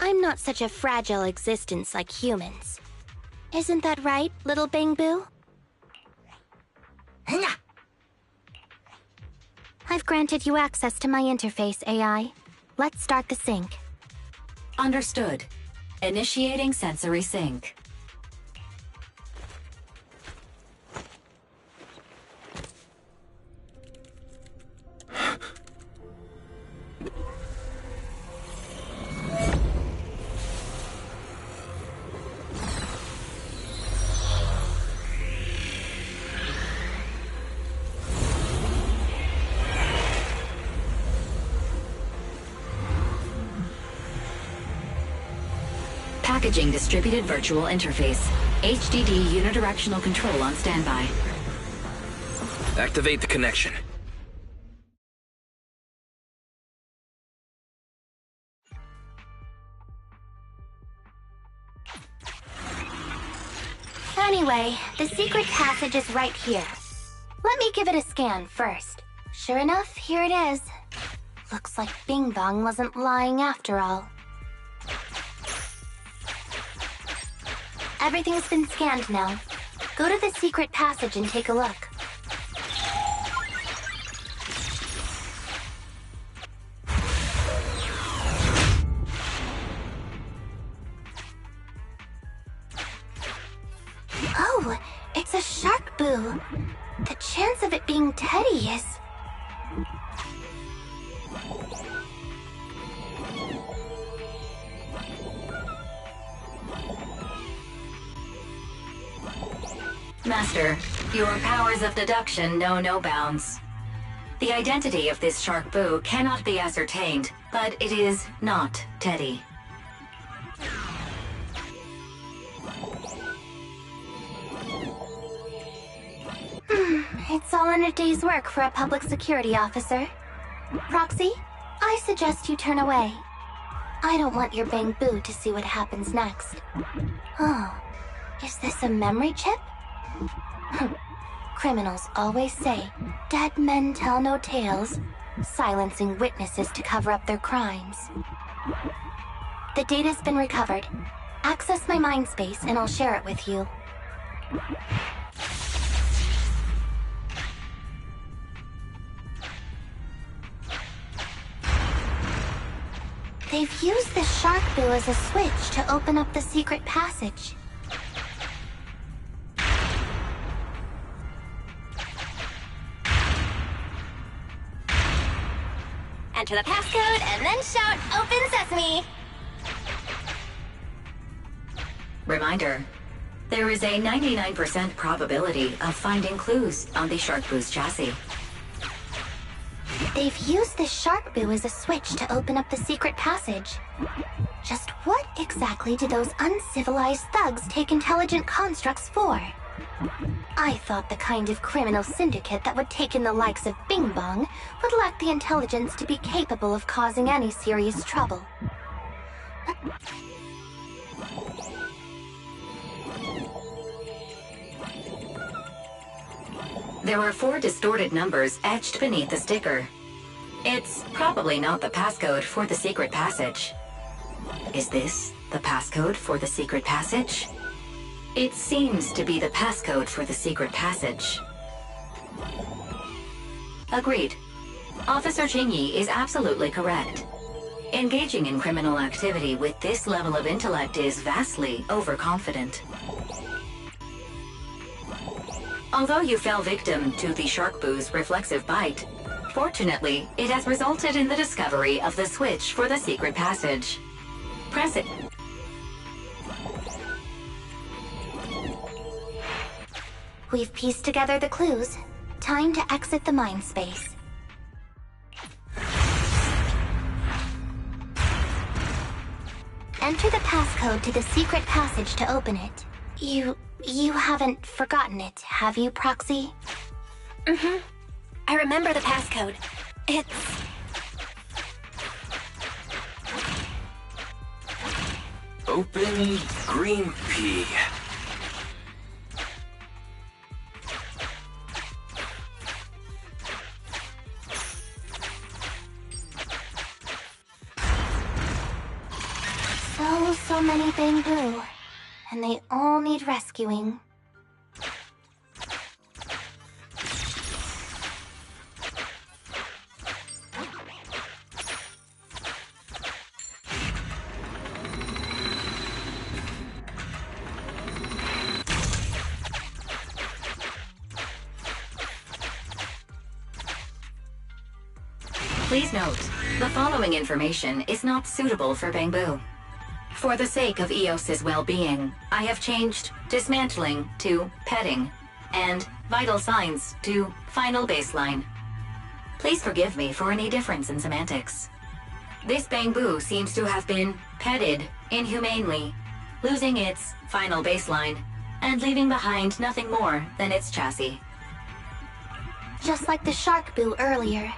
I'm not such a fragile existence like humans. Isn't that right, little Bangbu? I've granted you access to my interface, AI. Let's start the sync. Understood. Initiating sensory sync. Packaging distributed virtual interface. HDD unidirectional control on standby. Activate the connection. Anyway, the secret passage is right here. Let me give it a scan first. Sure enough, here it is. Looks like Bing Bong wasn't lying after all. Everything's been scanned now. Go to the secret passage and take a look. Oh, it's a shark boo. The chance of it being Teddy is... Master, your powers of deduction know no bounds. The identity of this shark boo cannot be ascertained, but it is not Teddy. It's all in a day's work for a public security officer. Proxy, I suggest you turn away. I don't want your Bang-Boo to see what happens next. Oh, is this a memory chip? Criminals always say, dead men tell no tales, silencing witnesses to cover up their crimes. The data's been recovered. Access my mind space and I'll share it with you. They've used the shark boo as a switch to open up the secret passage. Enter the passcode and then shout, "Open Sesame!" Reminder, there is a 99% probability of finding clues on the shark boo's chassis. They've used the shark boo as a switch to open up the secret passage. Just what exactly do those uncivilized thugs take intelligent constructs for? I thought the kind of criminal syndicate that would take in the likes of Bing Bong would lack the intelligence to be capable of causing any serious trouble. There are 4 distorted numbers etched beneath the sticker. It's probably not the passcode for the secret passage. Is this the passcode for the secret passage? It seems to be the passcode for the secret passage. Agreed. Officer Qingyi is absolutely correct. Engaging in criminal activity with this level of intellect is vastly overconfident. Although you fell victim to the shark boo's reflexive bite, fortunately, it has resulted in the discovery of the switch for the secret passage. Press it. We've pieced together the clues. Time to exit the mind space. Enter the passcode to the secret passage to open it. You haven't forgotten it, have you, Proxy? Mm-hmm. I remember the passcode. It's... Open green pea. So many bamboo. And they all need rescuing. Please note, the following information is not suitable for bamboo. For the sake of Eos's well-being, I have changed dismantling to petting, and vital signs to final baseline. Please forgive me for any difference in semantics. This bamboo seems to have been petted inhumanely, losing its final baseline, and leaving behind nothing more than its chassis. Just like the shark boo earlier.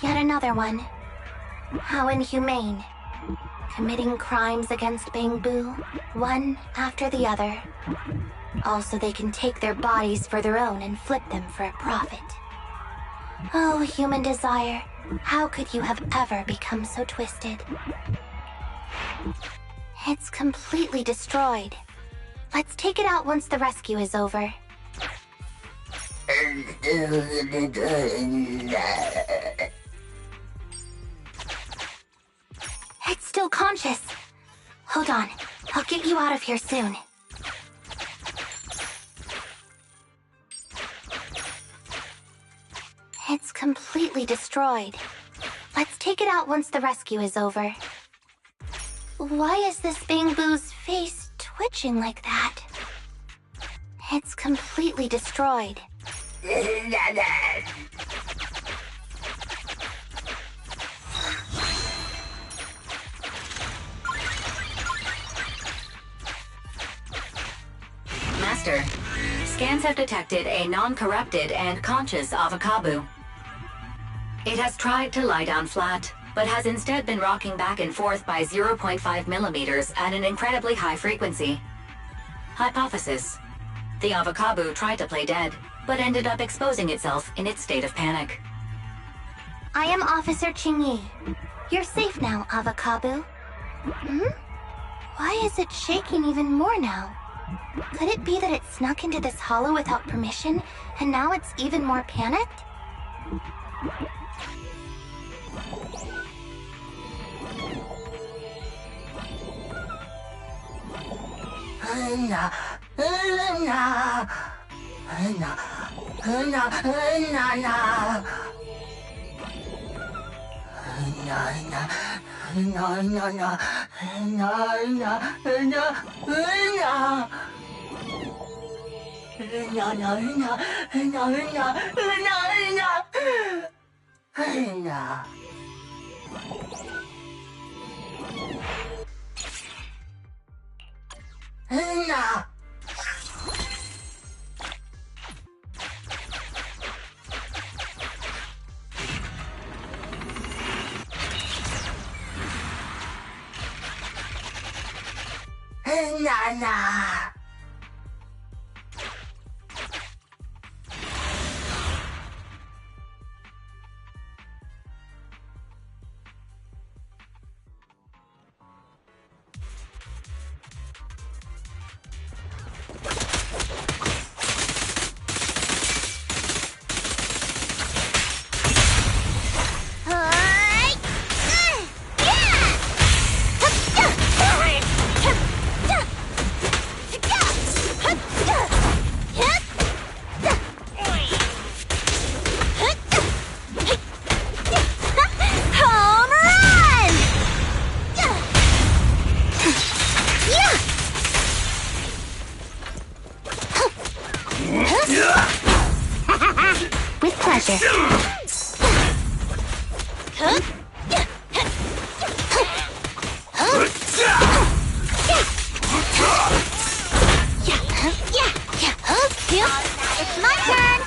Yet another one. How inhumane. Committing crimes against bamboo, one after the other. Also, they can take their bodies for their own and flip them for a profit. Oh, human desire, how could you have ever become so twisted? It's completely destroyed. Let's take it out once the rescue is over. It's still conscious. Hold on. I'll get you out of here soon. It's completely destroyed. Let's take it out once the rescue is over. Why is this bamboo's face twitching like that? It's completely destroyed. Master, scans have detected a non-corrupted and conscious Avocabo. It has tried to lie down flat, but has instead been rocking back and forth by 0.5 millimeters at an incredibly high frequency. Hypothesis: the Avocabo tried to play dead, but ended up exposing itself in its state of panic. I am Officer Qingyi. You're safe now, Avocabo. Why is it shaking even more now? Could it be that it snuck into this hollow without permission, and now it's even more panicked? Banana. With pleasure. It's my turn.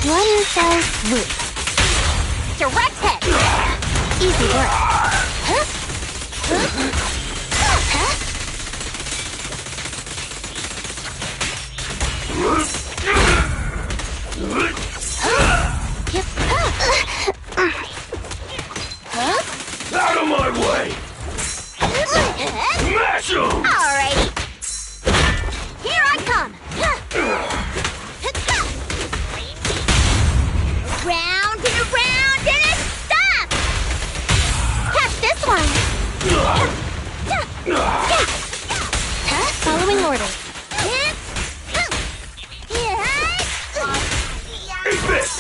One fell swoop. Direct hit. Easy work. Out of my way! Smash 'em! Alrighty. Here I come. Round and around and it stop. Catch this one. Following orders. Eat this!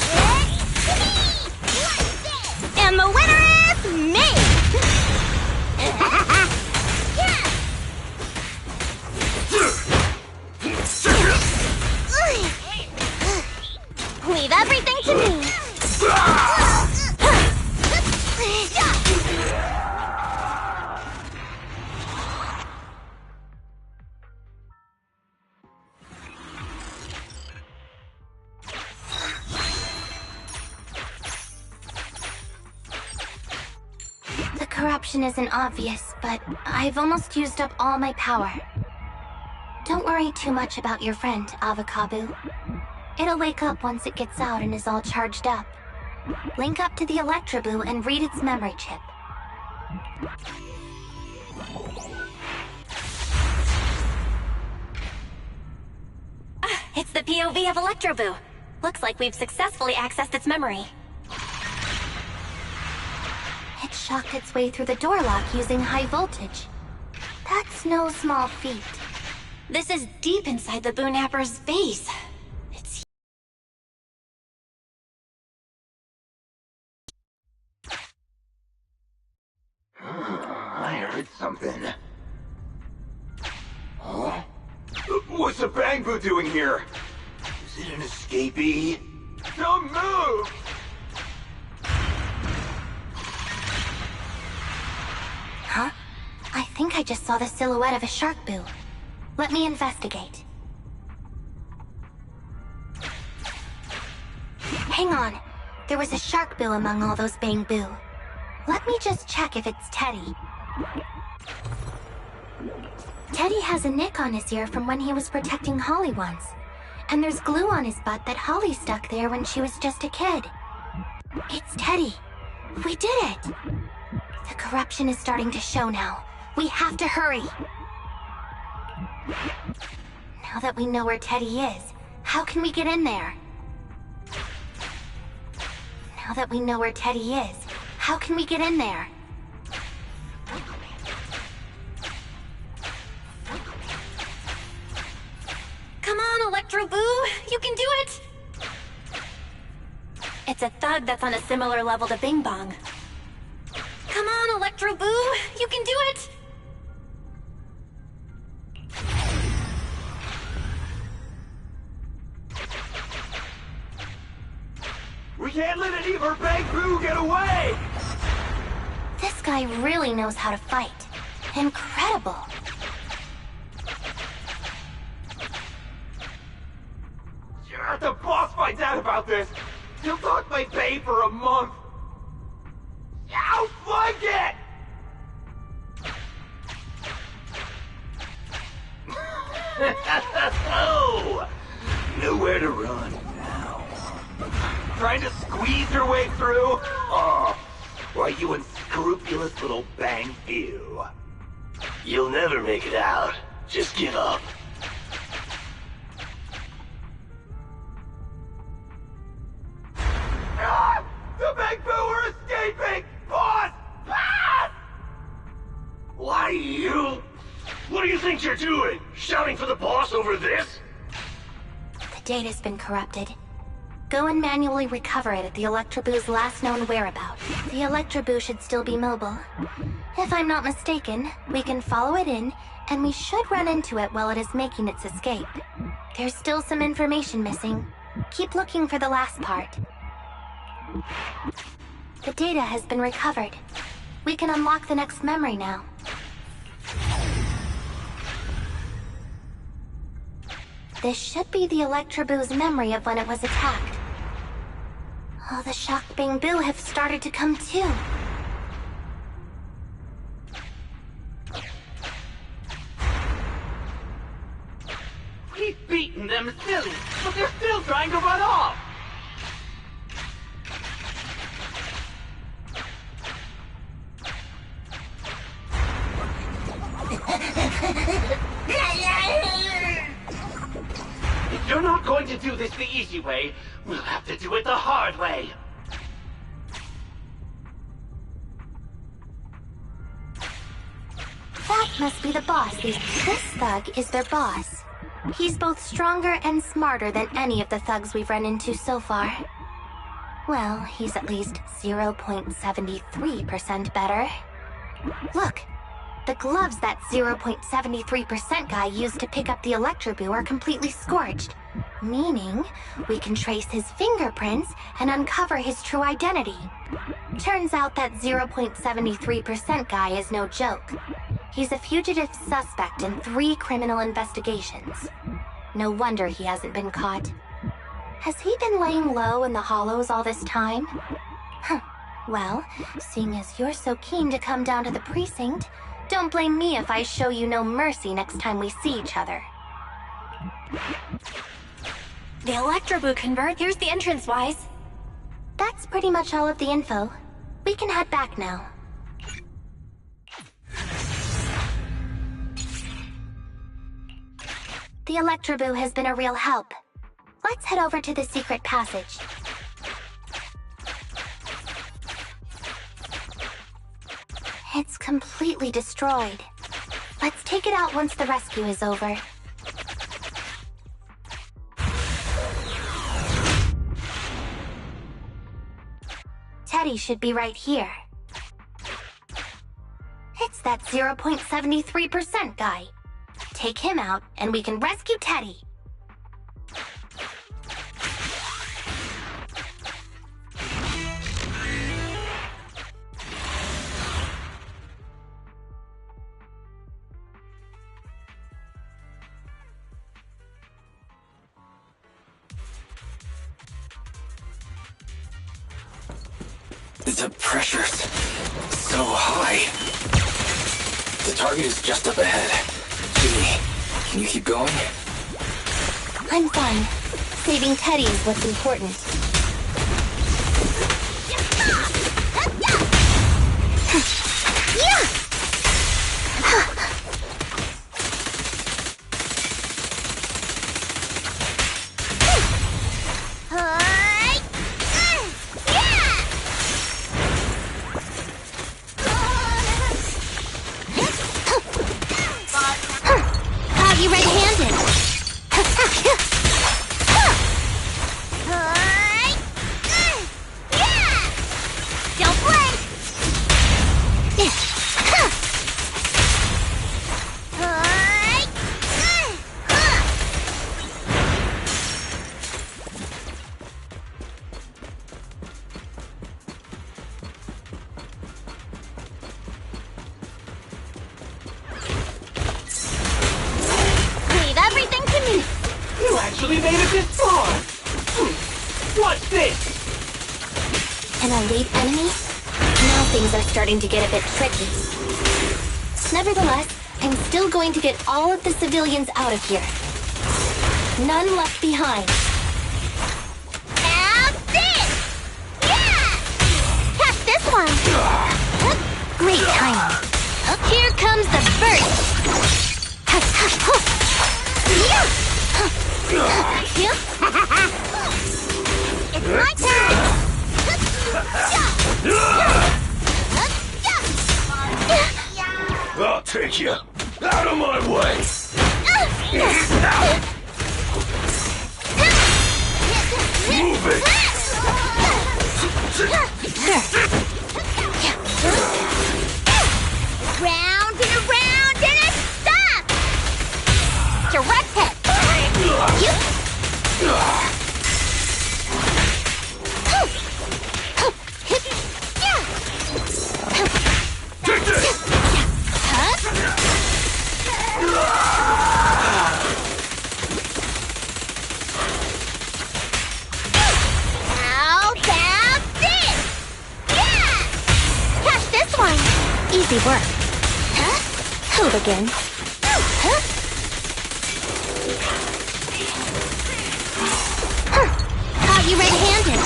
And the winner is me. Leave everything to me. The corruption isn't obvious, but I've almost used up all my power. Don't worry too much about your friend, Avakabu. It'll wake up once it gets out and is all charged up. Link up to the Electroboo and read its memory chip. It's the POV of Electroboo. Looks like we've successfully accessed its memory. It shocked its way through the door lock using high voltage. That's no small feat. This is deep inside the Boonapper's base. It's... I heard something. Huh? What's the Bangbu doing here? Is it an escapee? Don't move! Huh? I think I just saw the silhouette of a shark boo. Let me investigate. Hang on. There was a shark boo among all those Bangbu. Let me just check if it's Teddy. Teddy has a nick on his ear from when he was protecting Holly once. And there's glue on his butt that Holly stuck there when she was just a kid. It's Teddy. We did it! The corruption is starting to show now. We have to hurry! Now that we know where Teddy is, how can we get in there? Now that we know where Teddy is, how can we get in there? Come on, Electroboo! You can do it! It's a thug that's on a similar level to Bing Bong. Come on, Electroboo! You can do it! We can't let any of our Bangbu get away! This guy really knows how to fight. Incredible. If the boss finds out about this, he'll talk my pay for a month. I'll like it! Oh, nowhere to run now. Trying to squeeze your way through? Oh, why, you unscrupulous little bang you. You'll never make it out. Just give up. Ah! The Bang Boo are escaping! Boss! Ah! Why, you? What do you think you're doing? Shouting for the boss over this? The data's been corrupted. Go and manually recover it at the Electroboo's last known whereabout. The Electroboo should still be mobile. If I'm not mistaken, we can follow it in, and we should run into it while it is making its escape. There's still some information missing. Keep looking for the last part. The data has been recovered. We can unlock the next memory now. This should be the Electroboo's memory of when it was attacked. Oh, the shocked Bang Boo have started to come too. We've beaten them silly, but they're still trying to run off! If you're not going to do this the easy way, we'll have to do it the hard way. That must be the boss. This thug is their boss. He's both stronger and smarter than any of the thugs we've run into so far. Well, he's at least 0.73% better. Look, the gloves that 0.73% guy used to pick up the Electroboo are completely scorched, meaning we can trace his fingerprints and uncover his true identity. Turns out that 0.73% guy is no joke. He's a fugitive suspect in 3 criminal investigations. No wonder he hasn't been caught. Has he been laying low in the hollows all this time? Huh. Well, seeing as you're so keen to come down to the precinct, don't blame me if I show you no mercy next time we see each other. The Electroboo convert. Here's the entrance, Wise. That's pretty much all of the info. We can head back now. The Electroboo has been a real help. Let's head over to the secret passage. It's completely destroyed. Let's take it out once the rescue is over. Teddy should be right here. It's that 0.73% guy. Take him out, and we can rescue Teddy. The pressure's so high. The target is just up ahead. Jimmy, can you keep going? I'm fine. Saving Teddy is what's important. You red-handed. Don't blink. Leave everything to me. You actually made it this far! What's this? An elite enemy? Now things are starting to get a bit tricky. Nevertheless, I'm still going to get all of the civilians out of here. None left behind. Have this! Yeah! Catch this one! Great timing. Here comes the burst! It's my turn! I'll take you. Out of my way! Move it! Round and around and a stop! Direct hit! Take this! How about this? Yeah! Catch this one! Easy work. Hooligan. Caught you red-handed.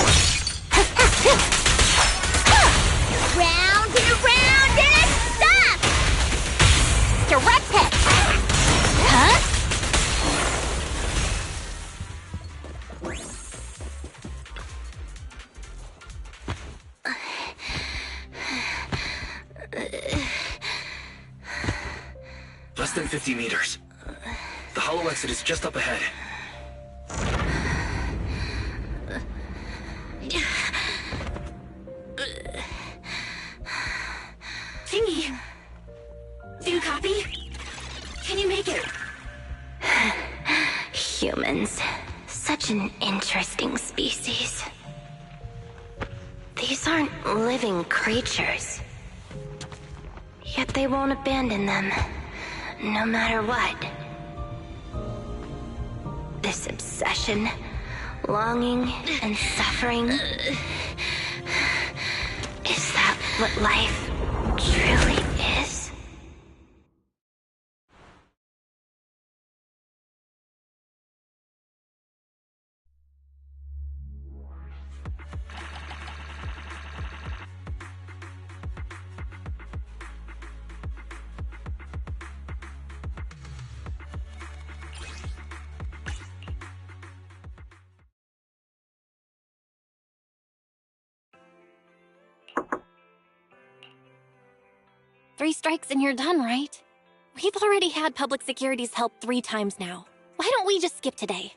Round and around and a stop! Direct hit! Less than 50 meters. The hollow exit is just up ahead. Tingy! Do you copy? Can you make it? Humans. Such an interesting species. These aren't living creatures. Yet they won't abandon them, no matter what. This obsession, longing, and suffering. Is that what life truly is? Three strikes and you're done, right? We've already had public security's help 3 times now. Why don't we just skip today?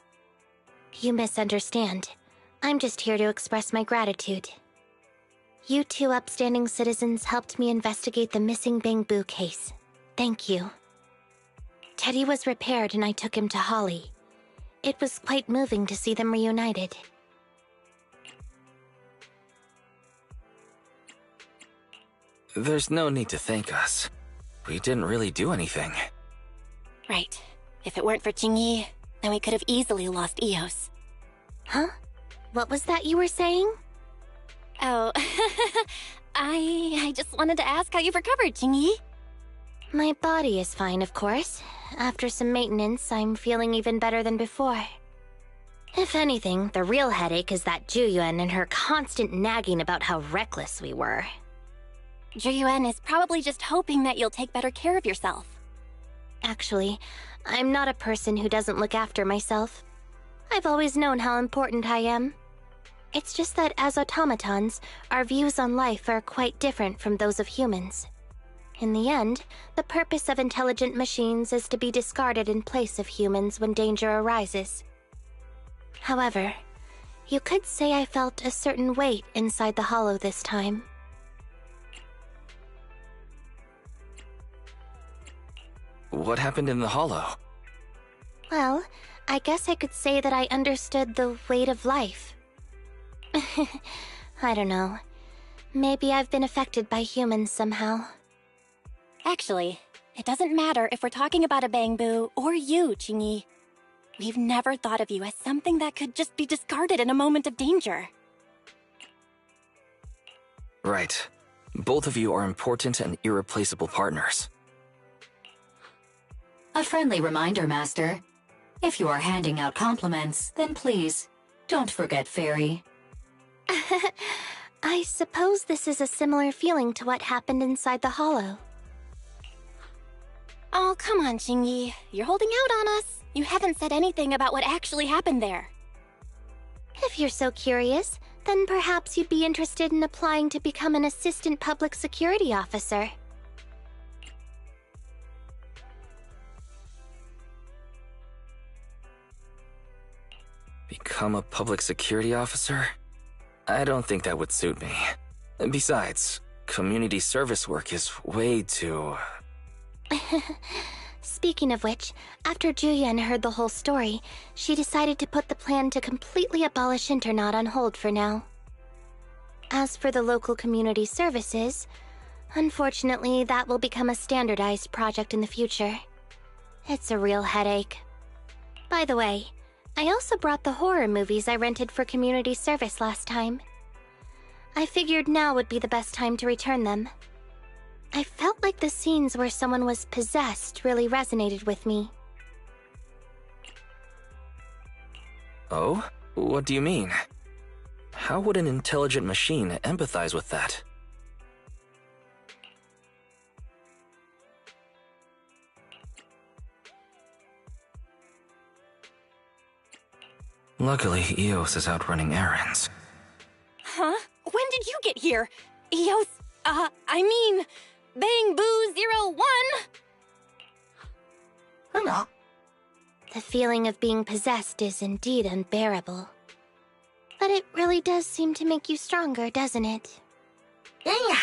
You misunderstand. I'm just here to express my gratitude. You two upstanding citizens helped me investigate the missing Bangbu case. Thank you. Teddy was repaired and I took him to Holly. It was quite moving to see them reunited. There's no need to thank us. We didn't really do anything. Right. If it weren't for Jingyi, then we could have easily lost Eos. Huh? What was that you were saying? Oh, I just wanted to ask how you've recovered, Jingyi. My body is fine, of course. After some maintenance, I'm feeling even better than before. If anything, the real headache is that Juyuan and her constant nagging about how reckless we were. Juyuan is probably just hoping that you'll take better care of yourself. Actually, I'm not a person who doesn't look after myself. I've always known how important I am. It's just that as automatons, our views on life are quite different from those of humans. In the end, the purpose of intelligent machines is to be discarded in place of humans when danger arises. However, you could say I felt a certain weight inside the hollow this time. What happened in the hollow? Well, I guess I could say that I understood the weight of life. I don't know. Maybe I've been affected by humans somehow. Actually, it doesn't matter if we're talking about a Bangbu or you, Jingyi. We've never thought of you as something that could just be discarded in a moment of danger. Right. Both of you are important and irreplaceable partners. A friendly reminder, Master. If you are handing out compliments, then please, don't forget Fairy. I suppose this is a similar feeling to what happened inside the hollow. Oh, come on, Jingyi. You're holding out on us. You haven't said anything about what actually happened there. If you're so curious, then perhaps you'd be interested in applying to become an assistant public security officer. Become a public security officer? I don't think that would suit me. Besides, community service work is way too... Speaking of which, after Juyen heard the whole story, she decided to put the plan to completely abolish Internat on hold for now. As for the local community services, unfortunately that will become a standardized project in the future. It's a real headache. By the way, I also brought the horror movies I rented for community service last time. I figured now would be the best time to return them. I felt like the scenes where someone was possessed really resonated with me. Oh? What do you mean? How would an intelligent machine empathize with that? Luckily, Eos is out running errands. Huh? When did you get here? Eos, I mean, Bang Boo 01? Hello. The feeling of being possessed is indeed unbearable. But it really does seem to make you stronger, doesn't it? Yeah.